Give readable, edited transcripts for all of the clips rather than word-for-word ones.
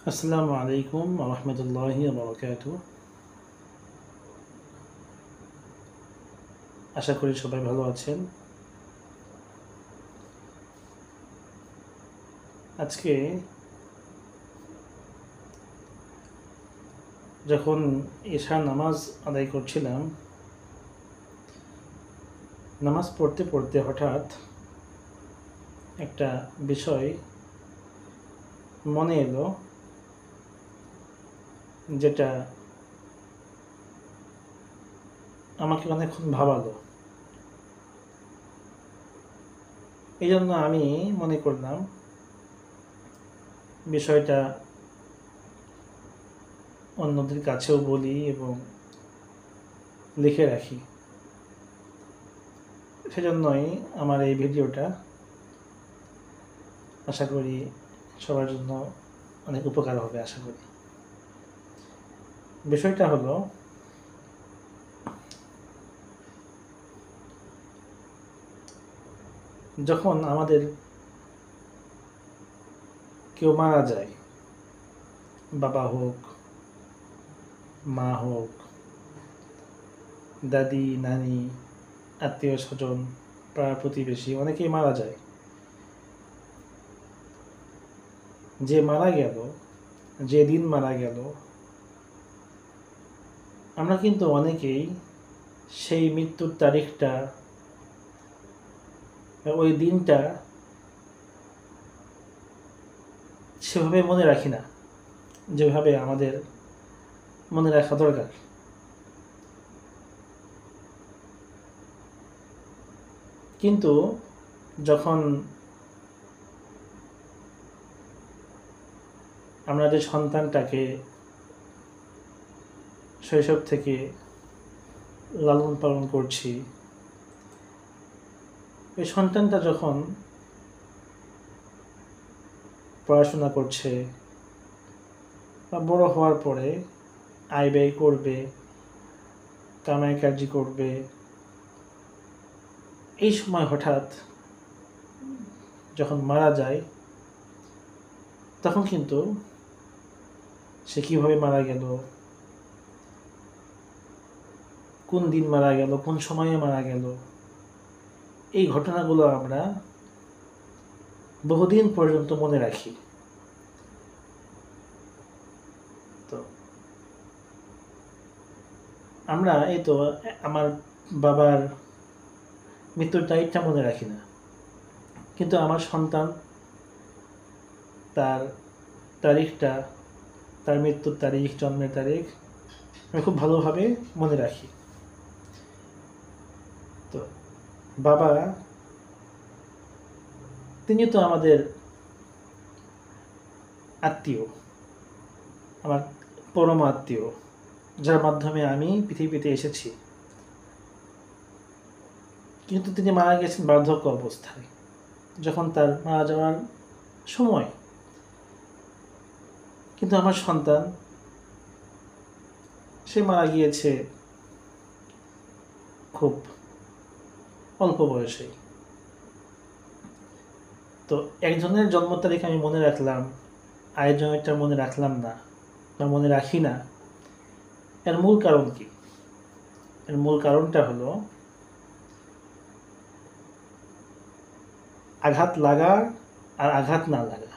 আসসালামু আলাইকুম ওয়া রাহমাতুল্লাহি ওয়া বারাকাতুহু। আশা করি সবাই ভালো আছেন। আজকে যখন এশার নামাজ আদায় করছিলাম, নামাজ পড়তে পড়তে হঠাৎ একটা বিষয় মনে এলো, যেটা আমাকে অনেকক্ষণ ভাবালো। এই জন্য আমি মনে করলাম বিষয়টা অন্যদের কাছেও বলি এবং লিখে রাখি। সেজন্যই আমার এই ভিডিওটা। আশা করি সবার জন্য অনেক উপকার হবে। আশা করি বিষয়টা হলো, যখন আমাদের কেউ মারা যায়, বাবা হোক, মা হোক, দাদি, নানি, আত্মীয় স্বজন, পাড়া প্রতিবেশী, অনেকেই মারা যায়। যে মারা গেল, যেদিন মারা গেল, আমরা কিন্তু অনেকেই সেই মৃত্যুর তারিখটা, ওই দিনটা সেভাবে মনে রাখি না, যেভাবে আমাদের মনে রাখা দরকার। কিন্তু যখন আমরা যে সন্তানটাকে শৈশব থেকে লালন পালন করছি, ওই সন্তানটা যখন পড়াশোনা করছে বা বড় হওয়ার পরে আয় ব্যয় করবে, কামাই কার্জি করবে, এই সময় হঠাৎ যখন মারা যায়, তখন কিন্তু সে কীভাবে মারা গেল, কোন দিন মারা গেল, কোন সময়ে মারা গেল, এই ঘটনাগুলো আমরা বহুদিন পর্যন্ত মনে রাখি। তো আমরা এই তো আমার বাবার মৃত্যুর তারিখটা মনে রাখি না, কিন্তু আমার সন্তান তার তারিখটা, তার মৃত্যুর তারিখ, জন্মের তারিখ আমি খুব ভালোভাবে মনে রাখি। তো বাবা, তিনি তো আমাদের আত্মীয়, আমার পরম আত্মীয়, যার মাধ্যমে আমি পৃথিবীতে এসেছি। কিন্তু তিনি মারা গেছেন বার্ধক্য অবস্থায়, যখন তার মারা যাওয়ার সময়। কিন্তু আমার সন্তান, সে মারা গিয়েছে খুব অল্প বয়সেই। তো একজনের জন্ম তারিখ আমি মনে রাখলাম, আরেকজনেরটা মনে রাখলাম না বা মনে রাখি না। এর মূল কারণ কি? এর মূল কারণটা হলো আঘাত লাগা আর আঘাত না লাগা।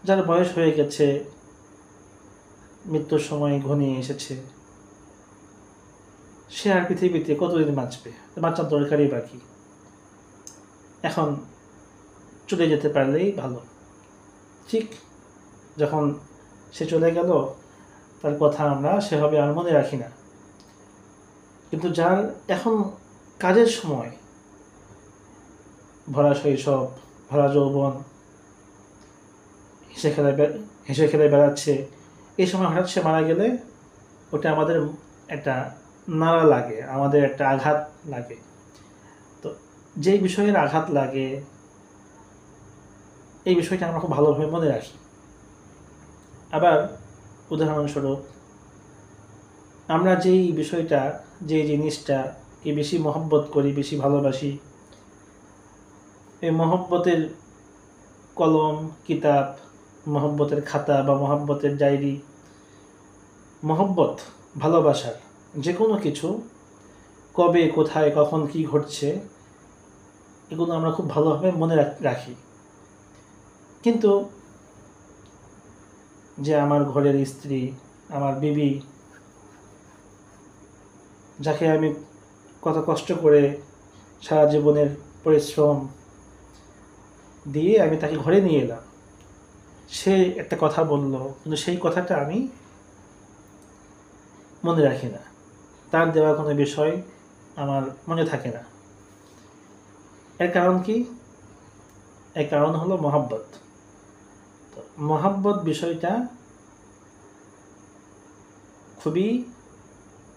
যার বয়স হয়ে গেছে, মৃত্যুর সময় ঘনিয়ে এসেছে, সে আর পৃথিবীতে কতদিন বাঁচবে? বাঁচার দরকারই বাকি। এখন চলে যেতে পারলেই ভালো। ঠিক যখন সে চলে গেল, তার কথা আমরা সেভাবে আর মনে রাখি না। কিন্তু যার এখন কাজের সময়, ভরা শৈশব, ভরা যৌবন, হেসে খেলায় বেড়াচ্ছে, এই সময় হঠাৎ সে মারা গেলে ওটা আমাদের একটা নাড়া লাগে, আমাদের একটা আঘাত লাগে। তো যেই বিষয়ের আঘাত লাগে, এই বিষয়টা আমরা খুব ভালোভাবে মনে রাখি। আবার উদাহরণস্বরূপ, আমরা যেই বিষয়টা, যে জিনিসটাকে বেশি মহব্বত করি, বেশি ভালোবাসি, এই মহব্বতের কলম, কিতাব মহব্বতের খাতা বা মহব্বতের ডায়েরি, মহব্বত ভালোবাসার যে কোনো কিছু কবে কোথায় কখন কি ঘটছে এগুলো আমরা খুব ভালোভাবে মনে রাখি। কিন্তু যে আমার ঘরের স্ত্রী, আমার বিবি, যাকে আমি কত কষ্ট করে সারা জীবনের পরিশ্রম দিয়ে আমি তাকে ঘরে নিয়ে এলাম, সে একটা কথা বলল, কিন্তু সেই কথাটা আমি মনে রাখি না, তার দেওয়া কোনো বিষয় আমার মনে থাকে না। এর কারণ কি? এর কারণ হলো মহব্বত। মহব্বত বিষয়টা খুবই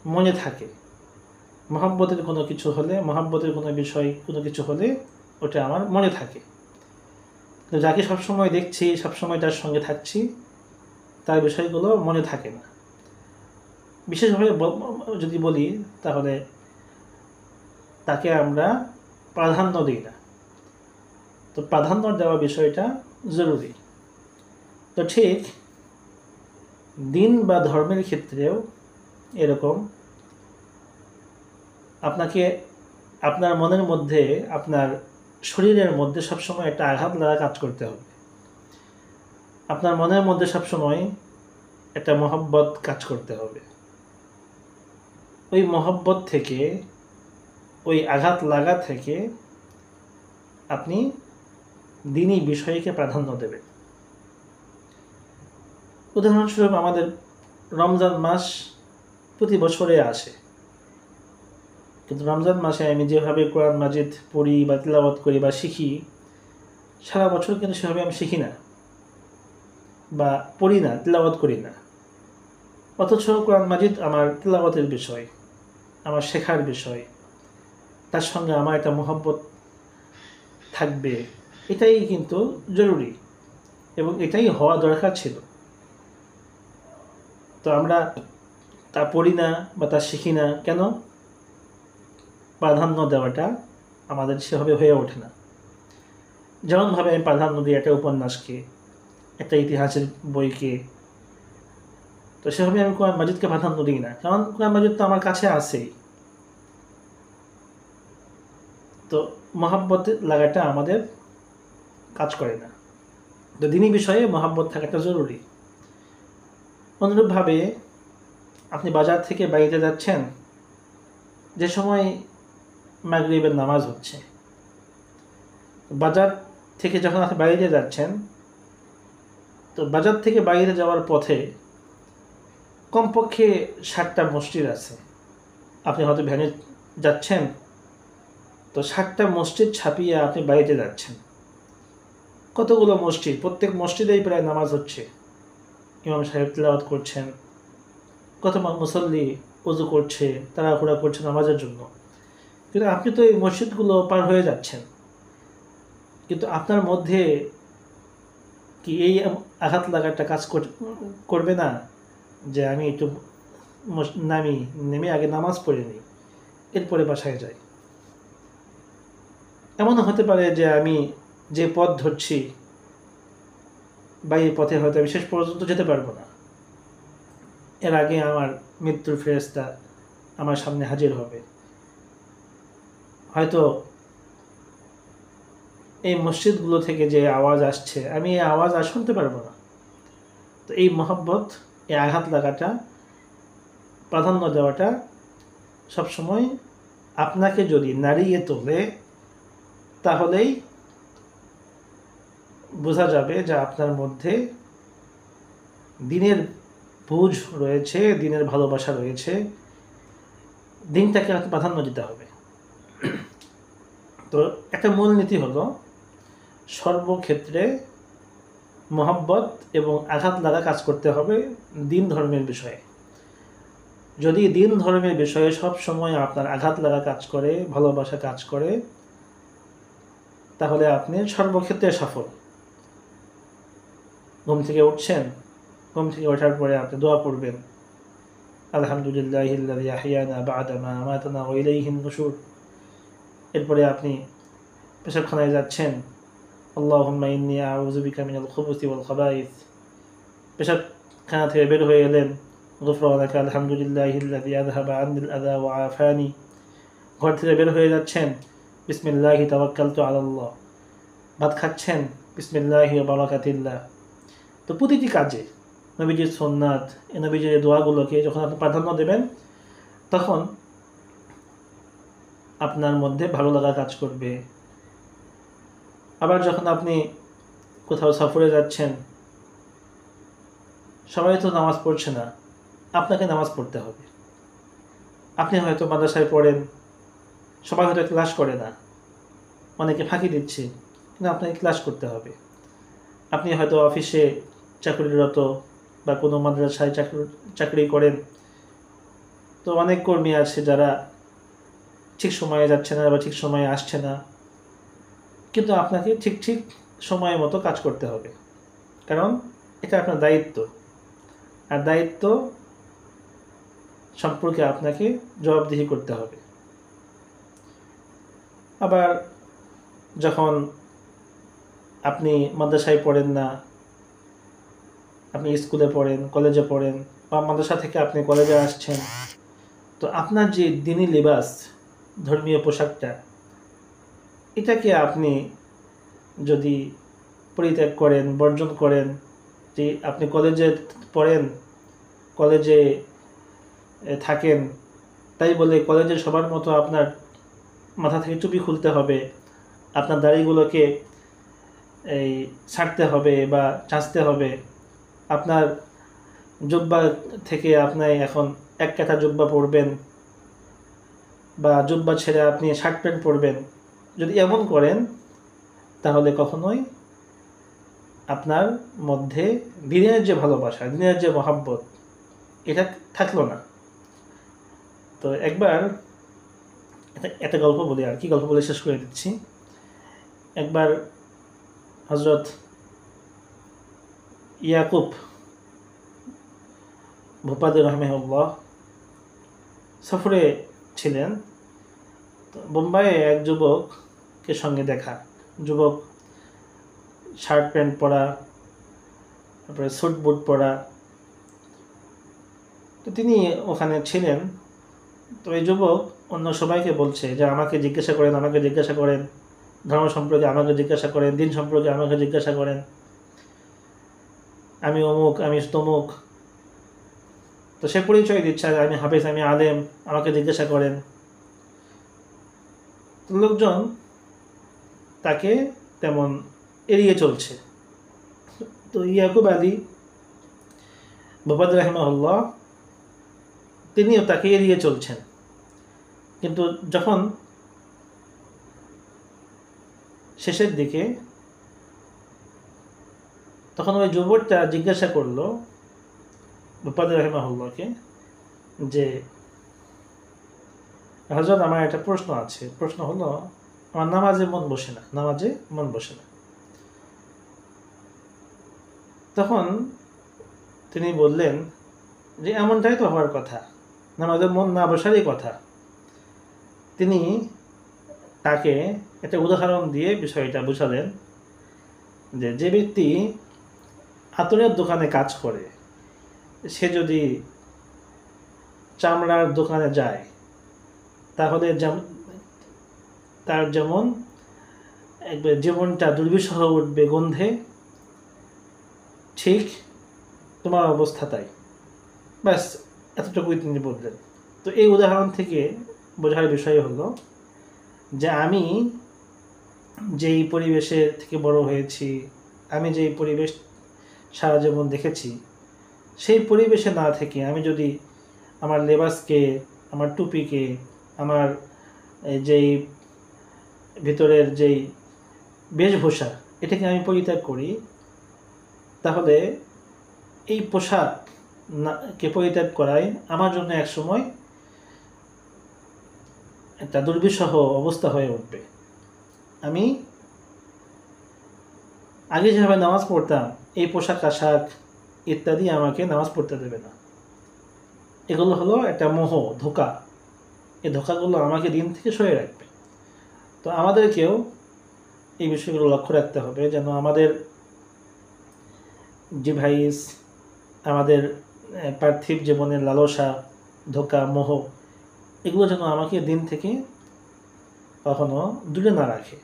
মনে থাকে। মহব্বতের কোনো কিছু হলে, মহব্বতের কোনো বিষয় কোনো কিছু হলে ওটা আমার মনে থাকে। তো যাকে সবসময় দেখছি, সবসময় তার সঙ্গে থাকছি, তার বিষয়গুলো মনে থাকে না। বিশেষভাবে যদি বলি তাহলে তাকে আমরা প্রাধান্য দিই না। তো প্রাধান্য দেওয়া বিষয়টা জরুরি। তো ঠিক দিন বা ধর্মের ক্ষেত্রেও এরকম আপনাকে আপনার মনের মধ্যে, আপনার শরীরের মধ্যে সবসময় একটা আঘাত লাগা কাজ করতে হবে। আপনার মনের মধ্যে সবসময় একটা মহব্বত কাজ করতে হবে। ওই মহব্বত থেকে, ওই আঘাত লাগা থেকে আপনি দিনই বিষয়কে প্রাধান্য দেবেন। উদাহরণস্বরূপ আমাদের রমজান মাস প্রতি বছরে আসে, কিন্তু রমজান মাসে আমি যেভাবে কোরআন মাজিদ পড়ি বা তিলাওয়াত করি বা শিখি, সারা বছর কিন্তু সেভাবে আমি শিখি না বা পড়ি না, তিলাওয়াত করি না। অথচ কোরআন মাজিদ আমার তিলাওয়াতের বিষয়, আমার শেখার বিষয়, তার সঙ্গে আমার একটা মহব্বত থাকবে, এটাই কিন্তু জরুরি এবং এটাই হওয়া দরকার ছিল। তো আমরা তা পড়ি না বা তা শিখি না কেন? প্রাধান্য দেওয়াটা আমাদের সেভাবে হয়ে ওঠে না। যেমনভাবে আমি প্রাধান্য দিই একটা উপন্যাসকে, একটা ইতিহাসের বইকে, তো সেভাবে আমি কোরআন মাজিদকে প্রাধান্য দিই না, কারণ কোরআন মাজিদ তো আমার কাছে আছেই। তো মহব্বত লাগাটা আমাদের কাজ করে না। তো দিনী বিষয়ে মহব্বত থাকাটা জরুরি। অনুরূপভাবে আপনি বাজার থেকে বাড়িতে যাচ্ছেন, যে সময় মাগরিবের নামাজ হচ্ছে, বাজার থেকে যখন আপনি বাড়িতে যাচ্ছেন, তো বাজার থেকে বাইরে যাওয়ার পথে কমপক্ষে 7টা মসজিদ আছে। আপনি হয়তো ভ্যানে যাচ্ছেন, তো 7টা মসজিদ ছাপিয়ে আপনি বাড়িতে যাচ্ছেন। কতগুলো মসজিদ, প্রত্যেক মসজিদেই প্রায় নামাজ হচ্ছে, ইমাম সাহেব তিলাওয়াত করছেন, কত মুসল্লি ওযু করছে, তাড়াহুড়া করছে নামাজের জন্য। কিন্তু আপনি তো এই মসজিদগুলো পার হয়ে যাচ্ছেন, কিন্তু আপনার মধ্যে কি এই আঘাত লাগাটা কাজ করবে না যে আমি একটু নেমে আগে নামাজ পড়ে নিই, এরপরে বাসায় যাই? এমনও হতে পারে যে আমি যে পথ ধরছি বা এই পথে হয়তো আমি শেষ পর্যন্ত যেতে পারবো না, এর আগে আমার মৃত্যুর ফেরেশতা আমার সামনে হাজির হবে। হয়তো এই মসজিদগুলো থেকে যে আওয়াজ আসছে, আমি এই আওয়াজ আর শুনতে পারবো না। তো এই মহব্বত, এই আঘাত লাগাটা, প্রাধান্য দেওয়াটা সবসময় আপনাকে যদি নাড়িয়ে তোলে, তাহলেই বোঝা যাবে যে আপনার মধ্যে দিনের বুঝ রয়েছে, দিনের ভালোবাসা রয়েছে, দিনটাকে প্রাধান্য দিতে হবে। তো একটা মূলনীতি হলো সর্বক্ষেত্রে মহব্বত এবং আঘাত লাগা কাজ করতে হবে দিন ধর্মের বিষয়ে। যদি দিন ধর্মের বিষয়ে সব সময় আপনার আঘাত লাগা কাজ করে, ভালোবাসা কাজ করে, তাহলে আপনি সর্বক্ষেত্রে সফল। ঘুম থেকে উঠছেন, ঘুম থেকে ওঠার পরে আপনি দোয়া পড়বেন, আলহামদুলিল্লাহিল্লাযী আহইয়ানা বা'দা মা আমাতানা ওয়া ইলাইহিন নুশুর। এরপরে আপনি পেশাবখানায় যাচ্ছেন, আল্লাহুম্মা ইন্নী আউযু বিকা মিনাল খুবুসি ওয়াল খাবাইস। পেশাবখানা থেকে বের হয়ে এলেন, গুফরানাকা আলহামদুলিল্লাহিল্লাযী আযহাবা আন্নিল আযা ওয়া আফানি। ঘর থেকে বের হয়ে যাচ্ছেন, বিসমিল্লাহি তাওয়াক্কালতু আলাল্লাহ। ভাত খাচ্ছেন, বিসমিল্লাহি ওয়া বারাকাতিল্লাহ। তো প্রতিটি কাজে নবীজির সুন্নাত, এই নবীজির দোয়াগুলোকে যখন আপনি প্রাধান্য দেবেন, তখন আপনার মধ্যে ভালো লাগা কাজ করবে। আবার যখন আপনি কোথাও সফরে যাচ্ছেন, সবাই তো নামাজ পড়ছে না, আপনাকে নামাজ পড়তে হবে। আপনি হয়তো মাদ্রাসায় পড়েন, সবাই হয়তো ক্লাস করে না, অনেকে ফাঁকি দিচ্ছে, কিন্তু আপনাকে ক্লাস করতে হবে। আপনি হয়তো অফিসে চাকরিরত বা কোনো মাদ্রাসায় চাকরি করেন, তো অনেক কর্মী আছে যারা ঠিক সময়ে যাচ্ছে না বা ঠিক সময়ে আসছে না, কিন্তু আপনাকে ঠিক সময় মতো কাজ করতে হবে, কারণ এটা আপনার দায়িত্ব। আর দায়িত্ব সম্পর্কে আপনাকে জবাবদিহি করতে হবে। আবার যখন আপনি মাদ্রাসায় পড়েন না, আপনি স্কুলে পড়েন, কলেজে পড়েন, বা মাদ্রাসা থেকে আপনি কলেজে আসছেন, তো আপনার যে দিনী লিবাস, ধর্মীয় পোশাকটা, এটাকে আপনি যদি পরিত্যাগ করেন, বর্জন করেন, যে আপনি কলেজে পড়েন, কলেজে থাকেন, তাই বলে কলেজের সবার মতো আপনার মাথা থেকে টুপি খুলতে হবে, আপনার দাড়িগুলোকে ছাড়তে হবে বা চাঁচতে হবে, আপনার জুব্বা থেকে আপনি এখন এক কাঁথা জুব্বা পরবেন বা জুব্বা ছেড়ে আপনি শার্ট প্যান্ট পরবেন, যদি এমন করেন, তাহলে কখনোই আপনার মধ্যে দিনের যে ভালোবাসা, দিনের যে মহাব্বত, এটা থাকলো না। তো একবার একটা গল্প বলি, আর কি গল্প বলে শেষ করে দিচ্ছি। একবার হযরত ইয়াকুব ভূপাদি রাহিমাহুল্লাহ সফরে ছিলেন। তো বোম্বাইয়ে এক যুবকের সঙ্গে দেখা। যুবক শার্ট প্যান্ট পরা, তারপরে স্যুট বুট পরা। তো তিনি ওখানে ছিলেন। তো এই যুবক অন্য সবাইকে বলছে যে আমাকে জিজ্ঞাসা করেন, ধর্ম সম্পর্কে আমাকে জিজ্ঞাসা করেন, দিন সম্পর্কে আমাকে জিজ্ঞাসা করেন, আমি অমুক, আমি তমুক। তো সে পরিচয় দিচ্ছে, আমি হাফেজ, আমি আলেম, আমাকে জিজ্ঞাসা করেন। লোকজন তাকে তেমন এড়িয়ে চলছে। তো ইয়াকুব আলী ভূপাদি রাহিমাহুল্লাহ তিনিও তাকে এড়িয়ে চলছেন। কিন্তু যখন শেষের দিকে, তখন ওই যুবকটা জিজ্ঞাসা করলো ভূপাদি রাহিমাহুল্লাহকে যে, হযরত, আমার একটা প্রশ্ন আছে। প্রশ্ন হলো, আমার নামাজে মন বসে না। তখন তিনি বললেন যে এমনটাই তো হওয়ার কথা, নামাজে মন না বসারই কথা। তিনি তাকে একটা উদাহরণ দিয়ে বিষয়টা বুঝালেন যে ব্যক্তি আতরের দোকানে কাজ করে, সে যদি চামড়ার দোকানে যায়, তাহলে তার যেমন একবার জীবনটা দুর্বিষহ উঠবে গন্ধে, ঠিক তোমার অবস্থা তাই। ব্যাস, এতটুকুই তিনি বললেন। তো এই উদাহরণ থেকে বোঝার বিষয় হলো যে আমি যেই পরিবেশে থেকে বড় হয়েছি, আমি যেই পরিবেশ সারা জীবন দেখেছি, সেই পরিবেশে না থেকে আমি যদি আমার লেবাসকে, আমার টুপিকে, আমার যেই ভিতরের যেই বেশভূষা, এটাকে আমি পরিত্যাগ করি, তাহলে এই পোশাককে পরিত্যাগ করাই আমার জন্য একসময় একটা দুর্বিষহ অবস্থা হয়ে উঠবে। আমি আগে যেভাবে নামাজ পড়তাম, এই পোশাক আশাক ইত্যাদি আমাকে নামাজ পড়তে দেবে না। এগুলো হলো একটা মোহ, ধোঁকা। এই ধোঁকাগুলো আমাকে দিন থেকে সরিয়ে রাখবে। তো আমাদেরকেও এই বিষয়গুলো লক্ষ্য রাখতে হবে যেন আমাদের ডিভাইস, আমাদের পার্থিব জীবনের লালসা, ধোঁকা, মোহ, এগুলো যেন আমাকে দিন থেকে কখনো দূরে না রাখে।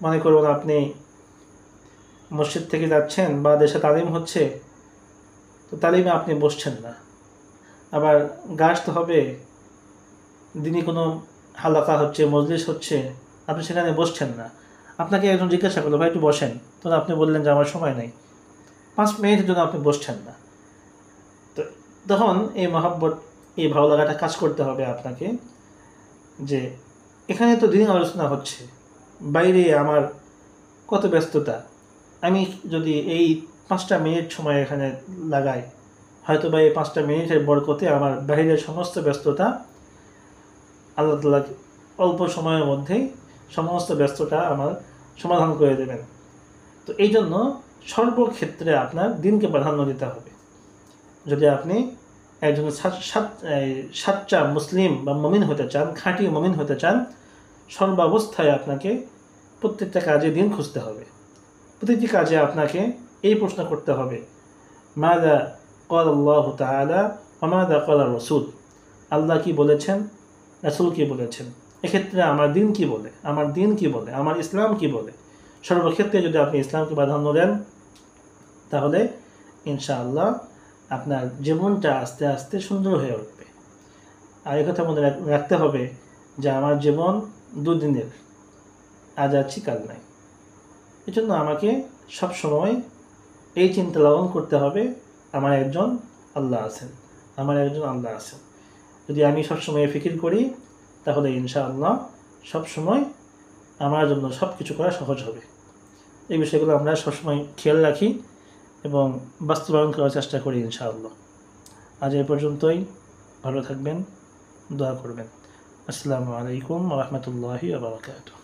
মনে করুন আপনি মসজিদ থেকে যাচ্ছেন বা দেশে তালিম হচ্ছে, তো তালিমে আপনি বসছেন না, আবার গাছ তো হবে, দিনই কোনো হালাকা হচ্ছে, মজলিস হচ্ছে, আপনি সেখানে বসছেন না। আপনাকে একজন জিজ্ঞাসা করলো, ভাই একটু বসেন, তখন আপনি বললেন যে আমার সময় নেই, 5 মিনিটের জন্য আপনি বসছেন না। তো তখন এই মহাব্বত, এই ভালো লাগাটা কাজ করতে হবে আপনাকে, যে এখানে তো দিন আলোচনা হচ্ছে, বাইরে আমার কত ব্যস্ততা, আমি যদি এই 5টা মিনিট সময় এখানে লাগাই, হয়তো বা এই 5টা মিনিটের বরকতে আমার বাইরের সমস্ত ব্যস্ততা আল্লাহ তাআলা অল্প সময়ের মধ্যেই সমস্ত ব্যস্ততা আমার সমাধান করে দেবেন। তো এই জন্য সর্বক্ষেত্রে আপনার দিনকে প্রাধান্য দিতে হবে। যদি আপনি একজন সাচ্চা মুসলিম বা মুমিন হতে চান, খাঁটি মুমিন হতে চান, সর্বাবস্থায় আপনাকে প্রত্যেকটা কাজে দিন খুঁজতে হবে। প্রতিটি কাজে আপনাকে এই প্রশ্ন করতে হবে, মাযা ক্বালা আল্লাহু তাআলা ওয়া মাযা ক্বালা রাসূল, আল্লাহ কি বলেছেন, রাসূল কি বলেছেন, এক্ষেত্রে আমার দিন কি বলে, আমার দিন কি বলে, আমার ইসলাম কি বলে। সর্বক্ষেত্রে যদি আপনি ইসলামকে প্রাধান্য দেন, তাহলে ইনশাআল্লাহ আপনার জীবনটা আস্তে আস্তে সুন্দর হয়ে উঠবে। আর এই কথা মনে রাখতে হবে যে আমার জীবন দুদিনের, আজ আছি কাল নাই। এই জন্য আমাকে সবসময় এই চিন্তা লালন করতে হবে, আমার একজন আল্লাহ আছেন, আমার একজন আল্লাহ আছেন। যদি আমি সবসময় ফিকির করি, তাহলে ইনশাআল্লাহ সবসময় আমার জন্য সব কিছু করা সহজ হবে। এই বিষয়গুলো আমরা সবসময় খেয়াল রাখি এবং বাস্তবায়ন করার চেষ্টা করি ইনশাআল্লাহ। আজ এই পর্যন্তই, ভালো থাকবেন, দোয়া করবেন। আসসালামু আলাইকুম ওয়া রাহমাতুল্লাহি ওয়া বারাকাতুহু।